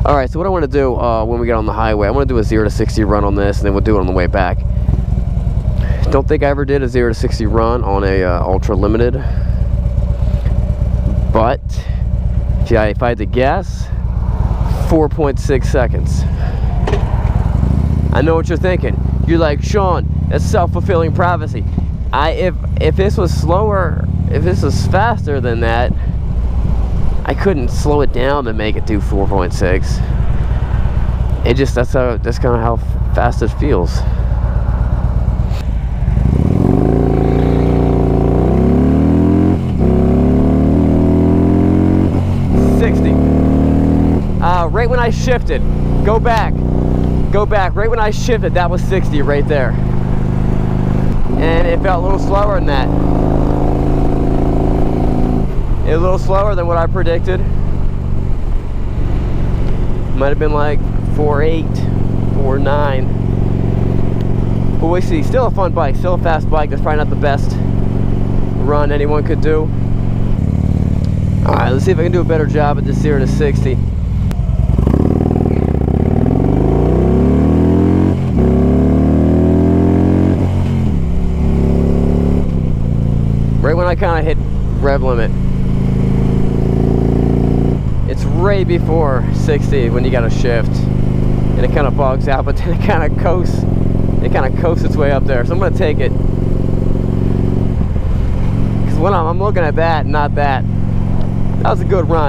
Alright, so what I want to do when we get on the highway, I want to do a 0 to 60 run on this, and then we'll do it on the way back. Don't think I ever did a 0 to 60 run on a Ultra Limited, but if I had to guess, 4.6 seconds. I know what you're thinking. You're like, Sean, that's self-fulfilling prophecy. If this was slower, if this was faster than that, I couldn't slow it down to make it do 4.6. It just, that's kind of how fast it feels. Right when I shifted, go back, right when I shifted, that was 60 right there. And it felt a little slower than that. A little slower than what I predicted. Might have been like 4.8, 4.9. But we'll see. Still a fun bike, still a fast bike. That's probably not the best run anyone could do. Alright, let's see if I can do a better job at this 0 to 60. Right when I kind of hit rev limit. It's right before 60 when you got to shift. And it kind of bogs out, but then it kind of coasts. It kind of coasts its way up there. So I'm going to take it. Because when I'm looking at that, not that. That was a good run.